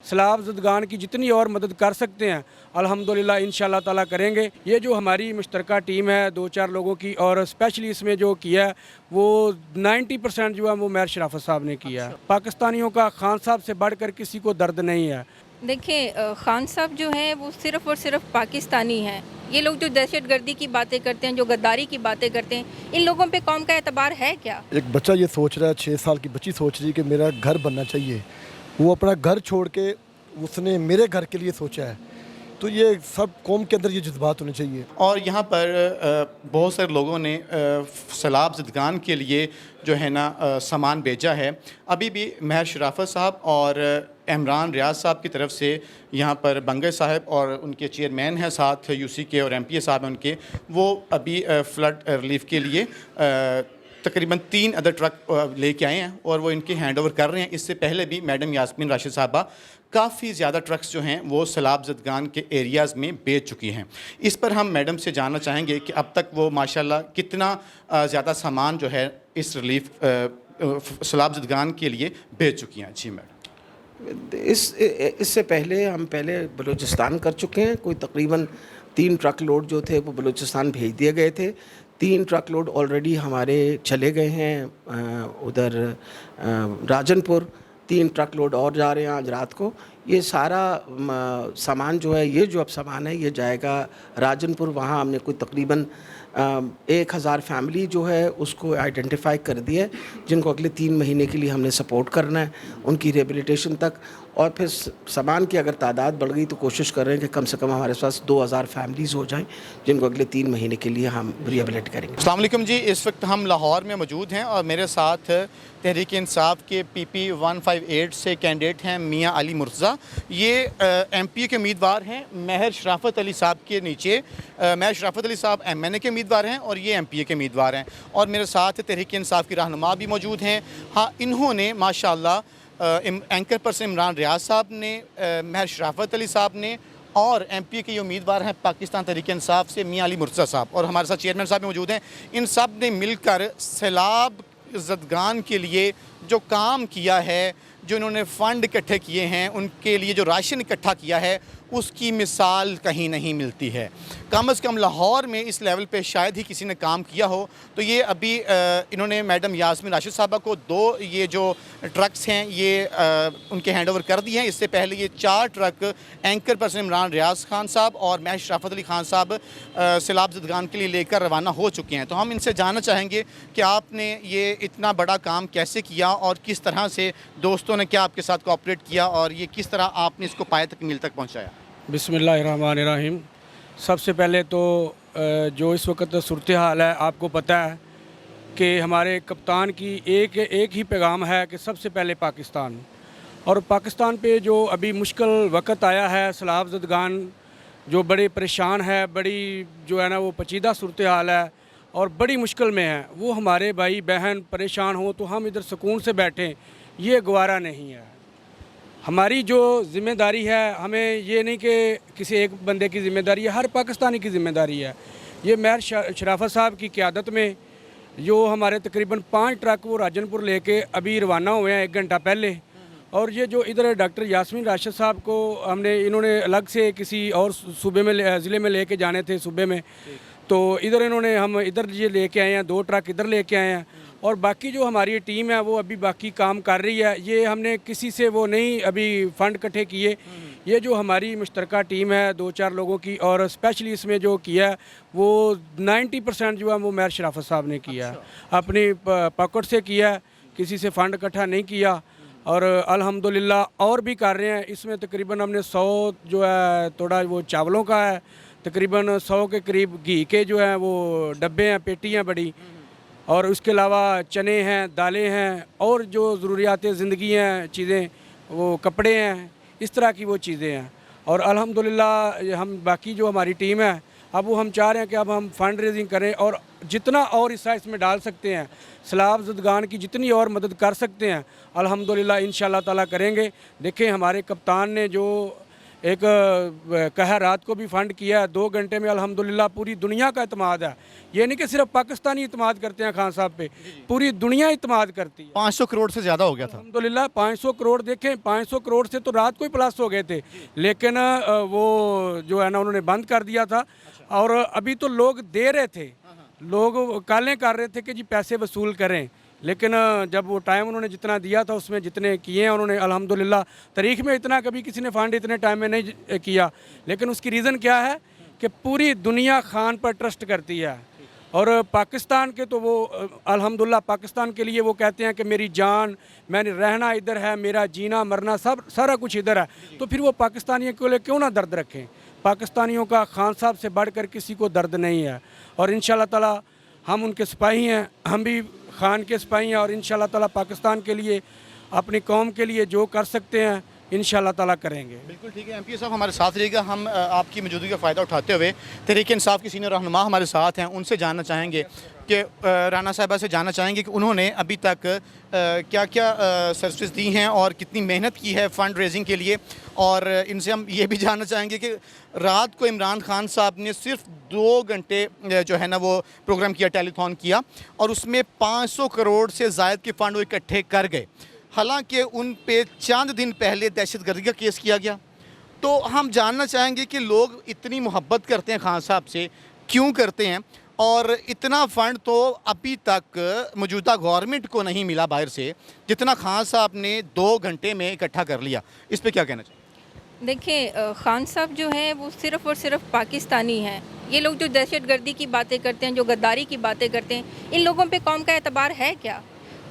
सैलाब ज़दगान की जितनी और मदद कर सकते हैं अल्हम्दुलिल्लाह इंशाअल्लाह ताला करेंगे। ये जो हमारी मुश्तरका टीम है 2-4 लोगों की, और स्पेशली इसमें जो किया है वो 90% जो है वो मेयर शराफत साहब ने किया है। पाकिस्तानियों का खान साहब से बढ़कर किसी को दर्द नहीं है। देखिए खान साहब जो हैं वो सिर्फ़ और सिर्फ पाकिस्तानी हैं। ये लोग जो दहशतगर्दी की बातें करते हैं, जो गद्दारी की बातें करते हैं, इन लोगों पे कौम का एतबार है क्या? एक बच्चा ये सोच रहा है, 6 साल की बच्ची सोच रही है कि मेरा घर बनना चाहिए, वो अपना घर छोड़ के उसने मेरे घर के लिए सोचा है। तो ये सब कौम के अंदर ये जज्बात होने चाहिए। और यहाँ पर बहुत सारे लोगों ने सैलाब ज़दगान के लिए जो है ना सामान भेजा है। अभी भी मेयर शराफत साहब और इमरान रियाज साहब की तरफ से यहाँ पर बंगे साहब और उनके चेयरमैन हैं, साथ यूसी के और एमपीए साहब हैं उनके, वो अभी फ्लड रिलीफ के लिए तकरीबन 3 अदर ट्रक लेके आए हैं और वो इनके हैंड ओवर कर रहे हैं। इससे पहले भी मैडम यास्मीन राशिद साहबा काफ़ी ज़्यादा ट्रक्स जो हैं वो सैलाब ज़दगान के एरियाज़ में बेच चुकी हैं। इस पर हम मैडम से जानना चाहेंगे कि अब तक वो माशाल्लाह कितना ज़्यादा सामान जो है इस रिलीफ सैलाब ज़दगान के लिए बेच चुकी हैं। जी मैडम, इससे पहले हम बलूचिस्तान कर चुके हैं। कोई तकरीबन 3 ट्रक लोड जो थे वो बलूचिस्तान भेज दिए गए थे। 3 ट्रक लोड ऑलरेडी हमारे चले गए हैं उधर राजनपुर। 3 ट्रक लोड और जा रहे हैं आज रात को। ये सारा सामान जो है, ये जो अब सामान है ये जाएगा राजनपुर। वहाँ हमने कोई तकरीबन 1000 फैमिली जो है उसको आइडेंटिफाई कर दिया है, जिनको अगले 3 महीने के लिए हमने सपोर्ट करना है उनकी रिहेबिलिटेशन तक। और फिर सामान की अगर तादाद बढ़ गई तो कोशिश कर रहे हैं कि कम से कम हमारे पास 2000 फैमिलीज़ हो जाएं, जिनको अगले 3 महीने के लिए हम रिहेबिलिट करेंगे। अस्सलाम वालेकुम जी। इस वक्त हम लाहौर में मौजूद हैं और मेरे साथ तहरीक इंसाफ के PP 158 से कैंडिडेट हैं मियाँ अली मुर्तज़ा। ये MPA के उम्मीदवार हैं। मेयर शराफत अली साहब के नीचे मेयर शराफत अली साहब MNA के उम्मीदवार हैं और ये MPA के उम्मीदवार हैं। और मेरे साथ तहरीक इंसाफ की रहनुमा भी मौजूद हैं। हाँ, इन्होंने माशाल्लाह एंकर पर्सन इमरान रियाज साहब ने, मेयर शराफत अली साहब ने, और MPA के ये उम्मीदवार हैं पाकिस्तान तहरीक इंसाफ से मियाँ अली मुर्तज़ा साहब, और हमारे साथ चेयरमैन साहब भी मौजूद हैं। इन सब ने मिलकर सैलाब ज़दगान के लिए जो काम किया है, जो इन्होंने फ़ंड इकट्ठे किए हैं, उनके लिए जो राशन इकट्ठा किया है, उसकी मिसाल कहीं नहीं मिलती है। कम से कम लाहौर में इस लेवल पे शायद ही किसी ने काम किया हो। तो ये अभी इन्होंने मैडम यास्मीन राशिद साहबा को 2 ये जो ट्रक्स हैं ये उनके हैंड ओवर कर दिए हैं। इससे पहले ये 4 truck anchor person Imran Riaz Khan साहब और मेयर शराफत अली खान साहब सैलाब ज़दगान के लिए लेकर रवाना हो चुके हैं। तो हम इनसे जानना चाहेंगे कि आपने ये इतना बड़ा काम कैसे किया और किस तरह से दोस्तों ने क्या आपके साथ कोऑपरेट किया और ये किस तरह आपने इसको पाए तकमील तक पहुँचाया। बिस्मिल्लाहिर्रहमानिर्रहीम। सबसे पहले तो जो इस वक्त सूरत हाल है, आपको पता है कि हमारे कप्तान की एक ही पैगाम है कि सबसे पहले पाकिस्तान। और पाकिस्तान पे जो अभी मुश्किल वक्त आया है, सैलाब ज़दगान जो बड़े परेशान है, बड़ी जो है ना वो पेचीदा सूरत हाल है और बड़ी मुश्किल में है। वो हमारे भाई बहन परेशान हो तो हम इधर सुकून से बैठें, ये गवारा नहीं है। हमारी जो ज़िम्मेदारी है, हमें ये नहीं कि किसी एक बंदे की ज़िम्मेदारी है, हर पाकिस्तानी की ज़िम्मेदारी है। ये मेयर शराफत साहब की क़यादत में जो हमारे तकरीबन 5 ट्रक वो राजनपुर लेके अभी रवाना हुए हैं 1 घंटा पहले। और ये जो इधर डॉक्टर यास्मीन राशिद साहब को इन्होंने अलग से किसी और सूबे में ज़िले में लेके जाने थे सूबे में, तो इधर हम इधर ये लेके आए हैं, 2 ट्रक इधर लेके आए हैं। और बाकी जो हमारी टीम है वो अभी बाकी काम कर रही है। ये हमने किसी से वो नहीं अभी फ़ंड इकट्ठे किए। ये जो हमारी मुश्तरका टीम है 2-4 लोगों की, और स्पेशली इसमें जो किया वो 90% जो है वो मेयर शराफत साहब ने किया। अपनी पॉकेट से किया, किसी से फ़ंड इकट्ठा नहीं किया। और अल्हम्दुलिल्लाह और भी कर रहे हैं। इसमें तकरीबन हमने 100 जो है थोड़ा वो चावलों का है, तकरीबन 100 के करीब घी के जो है वो डब्बे हैं, पेटियाँ बड़ी, और उसके अलावा चने हैं, दालें हैं, और जो ज़रूरियात ज़िंदगी हैं चीज़ें, वो कपड़े हैं, इस तरह की वो चीज़ें हैं। और अल्हम्दुलिल्लाह हम बाकी जो हमारी टीम है, अब वो हम चाह रहे हैं कि अब हम फ़ंड रेजिंग करें और जितना और हिस्सा इसमें डाल सकते हैं, सैलाब ज़दगान की जितनी और मदद कर सकते हैं अल्हम्दुलिल्लाह इंशाअल्लाह ताला करेंगे। देखें हमारे कप्तान ने जो एक कहर रात को भी फ़ंड किया है। 2 घंटे में अल्हम्दुलिल्लाह पूरी दुनिया का इत्मीनान है। ये नहीं कि सिर्फ पाकिस्तानी इत्मीनान करते हैं खान साहब पे, पूरी दुनिया इत्मीनान करती है। 500 करोड़ से ज़्यादा हो गया था। अल्हम्दुलिल्लाह 500 करोड़ देखें, 500 करोड़ से तो रात को ही प्लस हो गए थे, लेकिन वो जो है ना उन्होंने बंद कर दिया था। और अभी तो लोग दे रहे थे, लोग कालें कर रहे थे कि जी पैसे वसूल करें, लेकिन जब वो टाइम उन्होंने जितना दिया था उसमें जितने किए हैं उन्होंने अल्हम्दुलिल्लाह, तारीख़ में इतना कभी किसी ने फ़ंड इतने टाइम में नहीं किया। लेकिन उसकी रीज़न क्या है कि पूरी दुनिया खान पर ट्रस्ट करती है। और पाकिस्तान के तो वो अल्हम्दुलिल्लाह पाकिस्तान के लिए वो कहते हैं कि मेरी जान, मैंने रहना इधर है, मेरा जीना मरना सब सारा कुछ इधर है। तो फिर वो पाकिस्तानियों के लिए क्यों ना दर्द रखें। पाकिस्तानियों का खान साहब से बढ़कर किसी को दर्द नहीं है। और इंशाल्लाह ताला हम उनके सिपाही हैं, हम भी खान के सिपाही हैं। और इंशाल्लाह ताला पाकिस्तान के लिए, अपनी कौम के लिए जो कर सकते हैं इंशाल्लाह ताला करेंगे। बिल्कुल ठीक है। एमपी साहब हमारे साथ रहिएगा। हम आपकी मौजूदगी का फ़ायदा उठाते हुए तहरीक इंसाफ की सीनियर रहनुमा हमारे साथ हैं, उनसे जानना चाहेंगे कि राना साहिबा से जानना चाहेंगे कि उन्होंने अभी तक क्या क्या सर्विस दी हैं और कितनी मेहनत की है फ़ंड रेजिंग के लिए। और इनसे हम ये भी जानना चाहेंगे कि रात को इमरान खान साहब ने सिर्फ 2 घंटे जो है ना वो प्रोग्राम किया, टेलीथॉन किया, और उसमें 500 करोड़ से ज़ायद के फ़ंड वो इकट्ठे कर गए। हालांकि उन पे चंद दिन पहले दहशतगर्दी का केस किया गया। तो हम जानना चाहेंगे कि लोग इतनी मोहब्बत करते हैं खान साहब से, क्यों करते हैं, और इतना फ़ंड तो अभी तक मौजूदा गवर्नमेंट को नहीं मिला बाहर से, जितना खान साहब ने 2 घंटे में इकट्ठा कर लिया। इस पर क्या कहना चाहिए? देखिए, खान साहब जो हैं वो सिर्फ़ और सिर्फ पाकिस्तानी हैं। ये लोग जो दहशतगर्दी की बातें करते हैं, जो गद्दारी की बातें करते हैं, इन लोगों पे कौम का एतबार है क्या?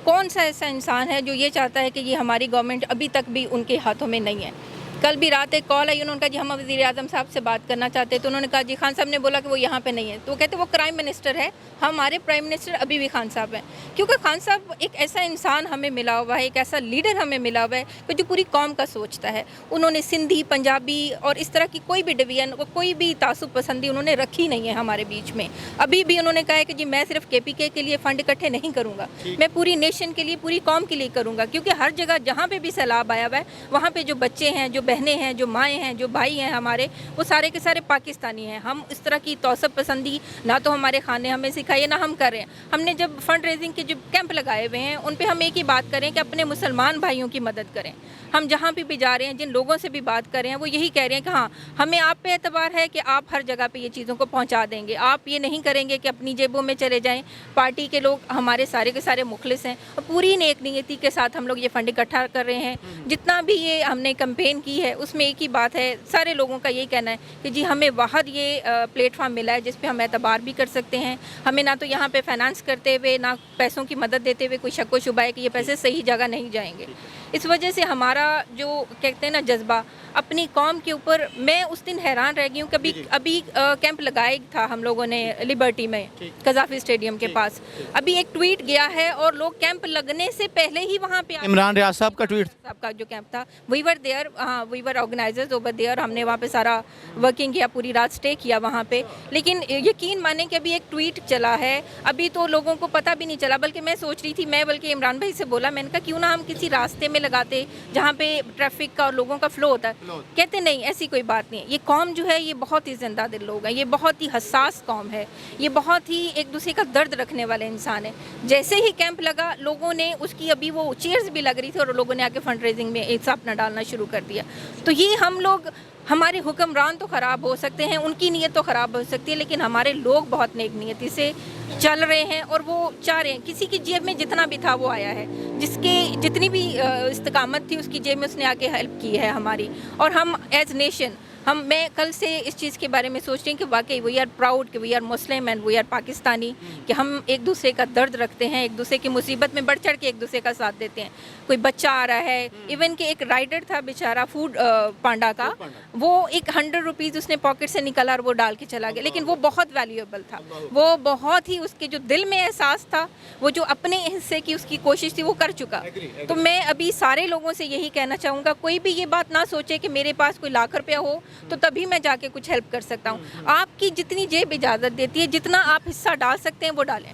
कौन सा ऐसा इंसान है जो ये चाहता है कि ये हमारी गवर्नमेंट अभी तक भी उनके हाथों में नहीं है? कल भी रात एक कॉल आई, उन्होंने कहा जी हम वज़ीर आज़म साहब से बात करना चाहते हैं। तो उन्होंने कहा जी खान साहब ने बोला कि वो यहाँ पे नहीं है। तो वो कहते वो प्राइम मिनिस्टर है, हमारे प्राइम मिनिस्टर अभी भी खान साहब हैं। क्योंकि खान साहब एक ऐसा इंसान हमें मिला हुआ है, एक ऐसा लीडर हमें मिला हुआ है कि जो पूरी कौम का सोचता है। उन्होंने सिंधी, पंजाबी और इस तरह की कोई भी डिवीजन, कोई भी तासुब पसंदी उन्होंने रखी नहीं है हमारे बीच में। अभी भी उन्होंने कहा है कि जी मैं सिर्फ KPK के लिए फ़ंड इकट्ठे नहीं करूँगा, मैं पूरी नेशन के लिए, पूरी कौम के लिए करूँगा। क्योंकि हर जगह जहाँ पर भी सैलाब आया हुआ है, वहाँ पर जो बच्चे हैं, जो बहनें हैं, जो माएँ हैं, जो भाई हैं हमारे, वो सारे के सारे पाकिस्तानी हैं। हम इस तरह की तौसब पसंदी ना तो हमारे खाने हमें सिखाई है, ना हम कर रहे हैं। हमने जब फ़ंड रेजिंग के जो कैंप लगाए हुए हैं उन पे हम एक ही बात करें कि अपने मुसलमान भाइयों की मदद करें। हम जहाँ भी जा रहे हैं, जिन लोगों से भी बात कर रहे हैं, वो यही कह रहे हैं कि हाँ हमें आप पे एतबार है कि आप हर जगह पे ये चीज़ों को पहुँचा देंगे। आप ये नहीं करेंगे कि अपनी जेबों में चले जाएँ। पार्टी के लोग हमारे सारे के सारे मुखलिस हैं और पूरी नेक नीयती के साथ हम लोग ये फ़ंड इकट्ठा कर रहे हैं। जितना भी ये हमने कैंपेन की है उसमें एक ही बात है, सारे लोगों का यही कहना है कि जी हमें बाहर ये प्लेटफॉर्म मिला है जिस पे हम एतबार भी कर सकते हैं। हमें ना तो यहाँ पे फाइनेंस करते हुए, ना पैसों की मदद देते हुए कोई शक व शुबा है कि ये पैसे सही जगह नहीं जाएंगे। इस वजह से हमारा जो कहते हैं ना जज्बा अपनी कौम के ऊपर, मैं उस दिन हैरान रह गई हूँ। कभी अभी कैंप लगाया था हम लोगों ने लिबर्टी में, कज़ाफ़ी स्टेडियम के पास। अभी एक ट्वीट गया है और लोग कैंप लगने से पहले ही वहाँ पे, इमरान रियाज साहब का ट्वीट, साहब का जो कैंप था, वी वर देयर, हाँ we were organisers over there. हमने वहाँ पे सारा वर्किंग किया, पूरी रात स्टे किया वहाँ पे। लेकिन यकीन माने कि अभी एक ट्वीट चला है, अभी तो लोगों को पता भी नहीं चला। बल्कि मैं सोच रही थी, बल्कि इमरान भाई से बोला, मैंने कहा क्यों ना हम किसी रास्ते में लगाते जहाँ पे ट्रैफिक का और लोगों का फ्लो होता है। कहते नहीं, ऐसी कोई बात नहीं है। ये कौम जो है ये बहुत ही जिंदा दिल लोग हैं, ये बहुत ही हसास कौम है, ये बहुत ही एक दूसरे का दर्द रखने वाले इंसान है। जैसे ही कैंप लगा लोगों ने उसकी, अभी वो चेयर्स भी लग रही थी और लोगों ने आके फंड रेजिंग में एक अपना डालना शुरू कर दिया। तो ये हम लोग, हमारे हुक्मरान तो ख़राब हो सकते हैं, उनकी नीयत तो ख़राब हो सकती है, लेकिन हमारे लोग बहुत नेक नीयती से चल रहे हैं और वो चाह रहे हैं। किसी की जेब में जितना भी था वो आया है, जिसके जितनी भी इस्तकामत थी उसकी जेब में उसने आके हेल्प की है हमारी। और हम एज नेशन, मैं कल से इस चीज़ के बारे में सोच रही हूँ कि वाकई वी आर प्राउड कि we are Muslim and we are Pakistani, कि हम एक दूसरे का दर्द रखते हैं, एक दूसरे की मुसीबत में बढ़ चढ़ के एक दूसरे का साथ देते हैं। कोई बच्चा आ रहा है, इवन कि एक राइडर था बेचारा फूड पांडा का, वो एक 100 रुपीज़ उसने पॉकेट से निकाला और वो डाल के चला गया। लेकिन वो बहुत वैल्यूएबल था, वो बहुत ही, उसके जो दिल में एहसास था, वो जो अपने हिस्से की उसकी कोशिश थी वो कर चुका। तो मैं अभी सारे लोगों से यही कहना चाहूँगा, कोई भी ये बात ना सोचे कि मेरे पास कोई लाख रुपया हो तो तभी मैं जाके कुछ हेल्प कर सकता हूँ। आपकी जितनी जेब इजाज़त देती है, जितना आप हिस्सा डाल सकते हैं वो डालें।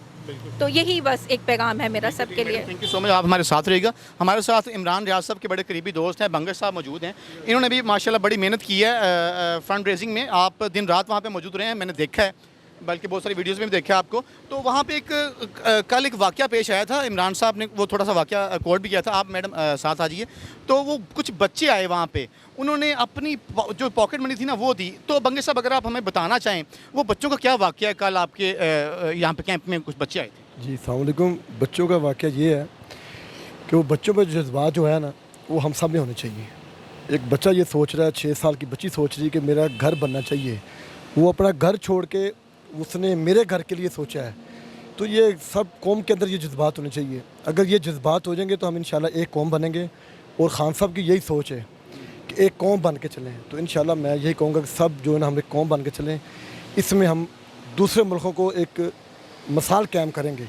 तो यही बस एक पैगाम है मेरा सबके लिए। थैंक यू सो मच, आप हमारे साथ रहिएगा। हमारे साथ इमरान रियाज साहब के बड़े करीबी दोस्त हैं, बंगश साहब मौजूद हैं। इन्होंने भी माशाल्लाह बड़ी मेहनत की है फंड रेजिंग में। आप दिन रात वहाँ पे मौजूद रहे हैं, मैंने देखा है, बल्कि बहुत सारी वीडियोस में भी देखा है आपको। तो वहाँ पे कल एक वाक़या पेश आया था, इमरान साहब ने वो थोड़ा सा वाक़या कोट भी किया था। आप मैडम साथ आ जाइए। तो वो कुछ बच्चे आए वहाँ पे, उन्होंने अपनी जो पॉकेट मनी थी ना वो दी। तो बंगश साहब अगर आप हमें बताना चाहें वो बच्चों का क्या वाक़या है, कल आपके यहाँ पे कैंप में कुछ बच्चे आए थे। जी अस्सलाम वालेकुम। बच्चों का वाक़या ये है कि वो बच्चों में जज्बात जो है ना वो हम सब में होने चाहिए। एक बच्चा ये सोच रहा है, 6 साल की बच्ची सोच रही है कि मेरा घर बनना चाहिए, वो अपना घर छोड़ के उसने मेरे घर के लिए सोचा है। तो ये सब कौम के अंदर ये जज्बात होने चाहिए। अगर ये जज्बात हो जाएंगे तो हम इंशाल्लाह एक कौम बनेंगे। और ख़ान साहब की यही सोच है कि एक कौम बन के चलें। तो इंशाल्लाह मैं यही कहूँगा कि सब जो है ना हम एक कौम बन के चलें। इसमें हम दूसरे मुल्कों को एक मिसाल कायम करेंगे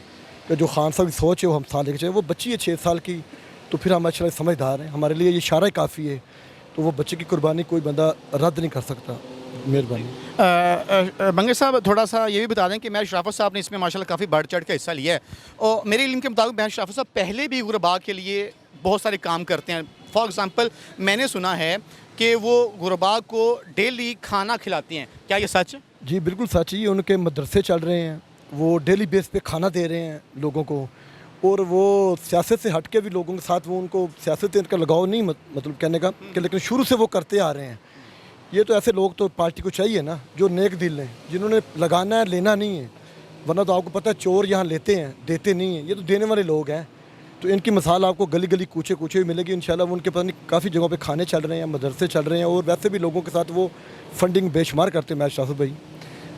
कि जो ख़ान साहब की सोच है वो हम साथ लेके चलें। वो बच्ची है 6 साल की, तो फिर हम माशाल्लाह समझदार हैं, हमारे लिए ये इशारा ही काफ़ी है। तो वो बच्चे की कुर्बानी कोई बंदा रद्द नहीं कर सकता। मेहरबानी। बंगश साहब थोड़ा सा ये भी बता दें कि महर शराफत साहब ने इसमें माशाल्लाह काफ़ी बढ़ चढ़ के हिस्सा लिया है। और मेरे इल्म के मुताबिक महर शराफत साहब पहले भी गुरबा के लिए बहुत सारे काम करते हैं। फॉर एग्ज़ाम्पल मैंने सुना है कि वो गुरबा को डेली खाना खिलाती हैं, क्या ये सच है? जी बिल्कुल सच ही। उनके मदरसे चल रहे हैं, वो डेली बेस पे खाना दे रहे हैं लोगों को। और वो सियासत से हट के भी लोगों के साथ वो उनको सियासत से इनका लगाव नहीं मतलब कहने का कि, लेकिन शुरू से वो करते आ रहे हैं। ये तो ऐसे लोग तो पार्टी को चाहिए ना जो नेक दिल हैं, जिन्होंने लगाना है, लेना नहीं है। वरना तो आपको पता है चोर यहाँ लेते हैं, देते नहीं हैं। ये तो देने वाले लोग हैं। तो इनकी मिसाल आपको गली गली कूचे कूचे भी मिलेगी इंशाल्लाह। उनके पता नहीं काफ़ी जगहों पे खाने चल रहे हैं, मदरसे चल रहे हैं। और वैसे भी लोगों के साथ वो फंडिंग बेशुमार करते हैं। मैं शाफी भाई,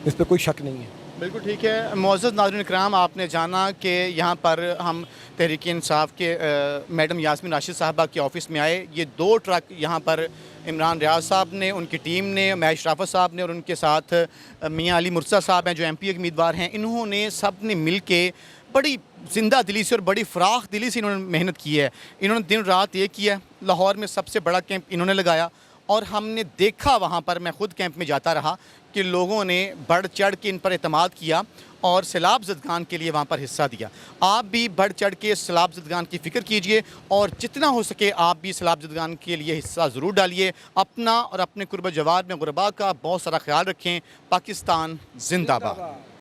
इस पर कोई शक नहीं है। बिल्कुल ठीक है। मुअज़्ज़ज़ नाज़रीन इकराम, आपने जाना कि यहाँ पर हम तहरीक इंसाफ के मैडम यास्मीन राशिद साहबा के ऑफ़िस में आए। ये 2 ट्रक यहाँ पर इमरान रियाज साहब ने, उनकी टीम ने, महर शराफत साहब ने और उनके साथ मियाँ अली मुर्तज़ा साहब हैं जो MP के उम्मीदवार हैं, इन्होंने सब ने मिल के बड़ी ज़िंदा दिली से और बड़ी फ़राख दिली से इन्होंने मेहनत की है। इन्होंने दिन रात एक किया। लाहौर में सबसे बड़ा कैंप इन्होंने लगाया और हमने देखा वहाँ पर, मैं ख़ुद कैंप में जाता रहा कि लोगों ने बढ़ चढ़ के इन पर एतमाद किया और सैलाब ज़दगान के लिए वहाँ पर हिस्सा दिया। आप भी बढ़ चढ़ के सैलाब ज़दगान की फ़िक्र कीजिए और जितना हो सके आप भी सैलाब ज़दगान के लिए हिस्सा ज़रूर डालिए। अपना और अपने कुर्ब जवार में गुरबा का बहुत सारा ख्याल रखें। पाकिस्तान जिंदाबाद।